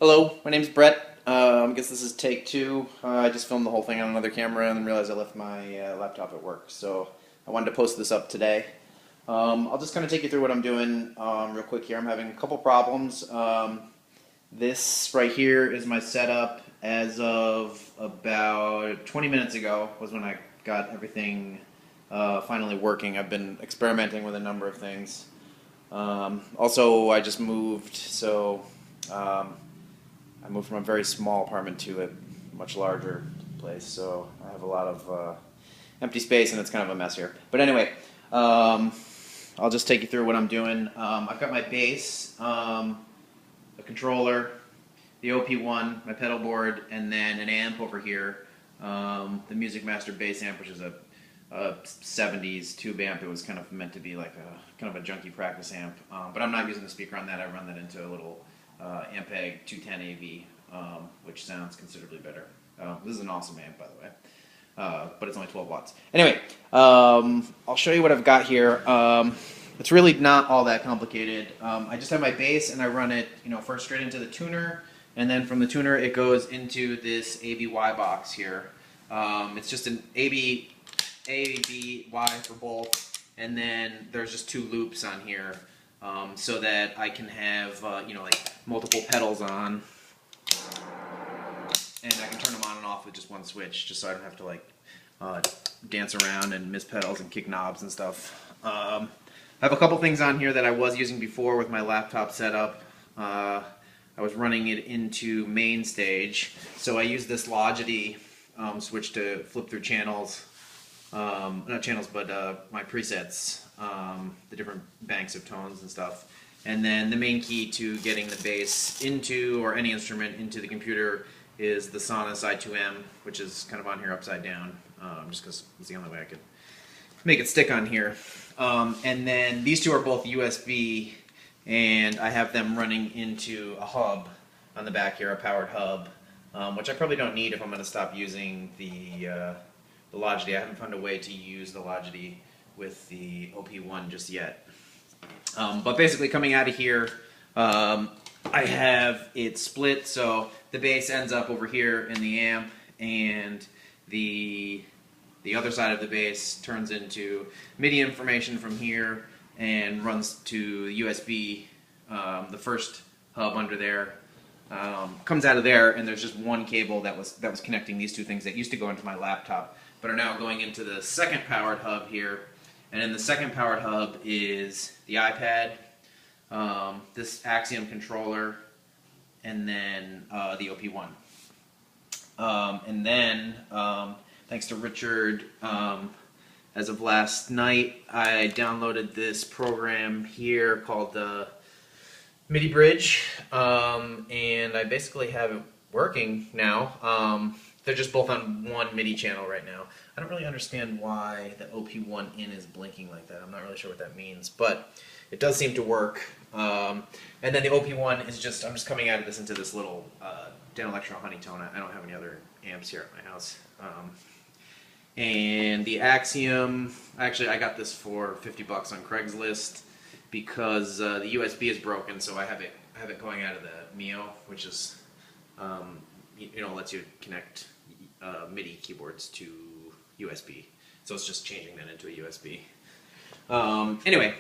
Hello, my name's Brett. I guess this is take two. I just filmed the whole thing on another camera and then realized I left my laptop at work, so I wanted to post this up today. I'll just kind of take you through what I'm doing real quick here. I'm having a couple problems. This right here is my setup as of about 20 minutes ago was when I got everything finally working. I've been experimenting with a number of things. Also, I just moved, so I moved from a very small apartment to a much larger place, so I have a lot of empty space and it's kind of a mess here. But anyway, I'll just take you through what I'm doing. I've got my bass, a controller, the OP-1, my pedal board, and then an amp over here, the Music Master bass amp, which is a 70s tube amp. It was kind of meant to be like a kind of a junky practice amp, but I'm not using the speaker on that. I run that into a little Ampeg 210 AV, which sounds considerably better. This is an awesome amp, by the way, but it's only 12 watts. Anyway, I'll show you what I've got here. It's really not all that complicated. I just have my bass and I run it, first straight into the tuner, and then from the tuner it goes into this ABY box here. It's just an ABY for both, and then there's just two loops on here. So that I can have, like multiple pedals on, and I can turn them on and off with just one switch, just so I don't have to like dance around and miss pedals and kick knobs and stuff. I have a couple things on here that I was using before with my laptop setup. I was running it into main stage, so I used this Logity switch to flip through channels. Not channels, but my presets, the different banks of tones and stuff. And then the main key to getting the bass into, or any instrument, into the computer is the Sonus I2M, which is kind of on here upside down, just because it's the only way I could make it stick on here. And then these two are both USB, and I have them running into a hub on the back here, a powered hub, which I probably don't need if I'm going to stop using the Logity. I haven't found a way to use the Logity with the OP-1 just yet. But basically coming out of here, I have it split, so the bass ends up over here in the amp, and the other side of the bass turns into MIDI information from here and runs to USB. The first hub under there comes out of there, and there's just one cable that was connecting these two things that used to go into my laptop, but are now going into the second powered hub here. And in the second powered hub is the iPad, this Axiom controller, and then the OP-1. And then, thanks to Richard, as of last night, I downloaded this program here called MIDI Bridge, and I basically have it working now. They're just both on one MIDI channel right now. I don't really understand why the OP-1 in is blinking like that. I'm not really sure what that means, but it does seem to work. And then the OP-1 is just, I'm just coming out of this into this little Danelectro Honeytone. I don't have any other amps here at my house. And the Axiom, actually I got this for 50 bucks on Craigslist because the USB is broken, so I have it going out of the Mio, which is lets you connect MIDI keyboards to USB. So it's just changing that into a USB. Anyway,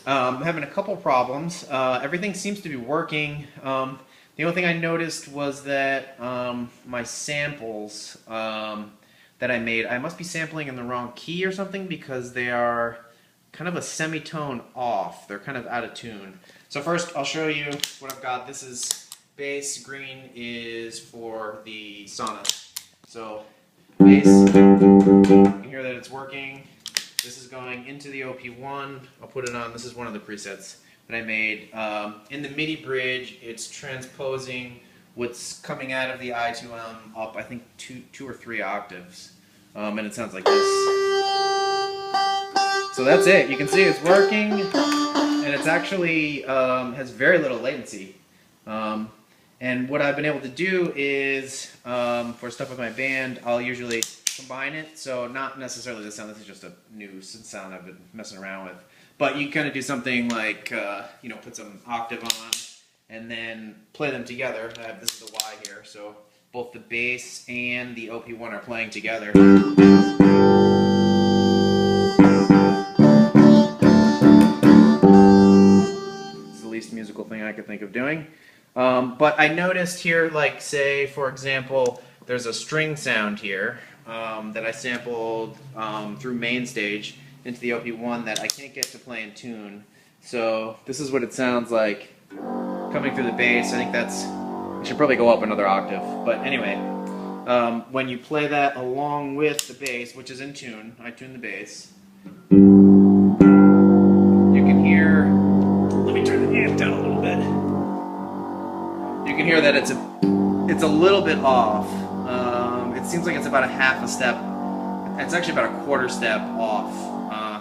I'm having a couple problems. Everything seems to be working. The only thing I noticed was that my samples that I made, I must be sampling in the wrong key or something, because they are kind of a semitone off. They're kind of out of tune. So first I'll show you what I've got. This is bass. Green is for the Sonus. So bass, you can hear that it's working. This is going into the OP-1. I'll put it on. This is one of the presets that I made. In the MIDI bridge, it's transposing what's coming out of the I2M up, I think, two or three octaves. And it sounds like this. So that's it. You can see it's working, and it's actually has very little latency. And what I've been able to do is, for stuff with my band, I'll usually combine it. So not necessarily the sound. This is just a new sound I've been messing around with. But you kind of do something like, put some octave on, and then play them together. This is the Y here, so both the bass and the OP-1 are playing together. It's the least musical thing I could think of doing. But I noticed here, like, say, for example, there's a string sound here that I sampled through main stage into the OP-1 that I can't get to play in tune. So this is what it sounds like coming through the bass. I think that's, I should probably go up another octave. But anyway, when you play that along with the bass, which is in tune, I tune the bass, you can hear, let me turn the amp down a little bit. You can hear that it's a little bit off. It seems like it's about a half a step. It's actually about a quarter step off,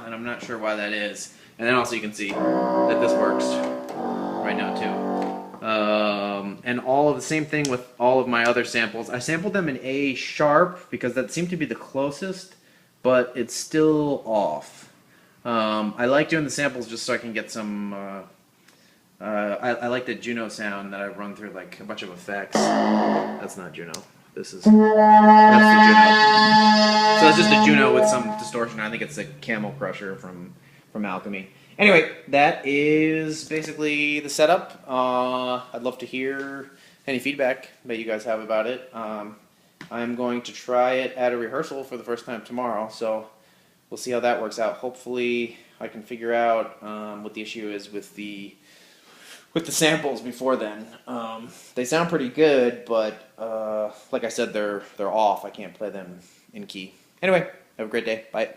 and I'm not sure why that is. And then also you can see that this works right now too. And all of the same thing with all of my other samples. I sampled them in A sharp because that seemed to be the closest, but it's still off. I like doing the samples just so I can get some. I like the Juno sound that I run through like a bunch of effects. That's not Juno. That's the Juno. So it's just a Juno with some distortion. I think it's a Camel Crusher from Alchemy. Anyway, that is basically the setup. I'd love to hear any feedback that you guys have about it. I'm going to try it at a rehearsal for the first time tomorrow, so we'll see how that works out. Hopefully I can figure out what the issue is with the samples before then. They sound pretty good, but like I said, they're off. I can't play them in key. Anyway, have a great day. Bye.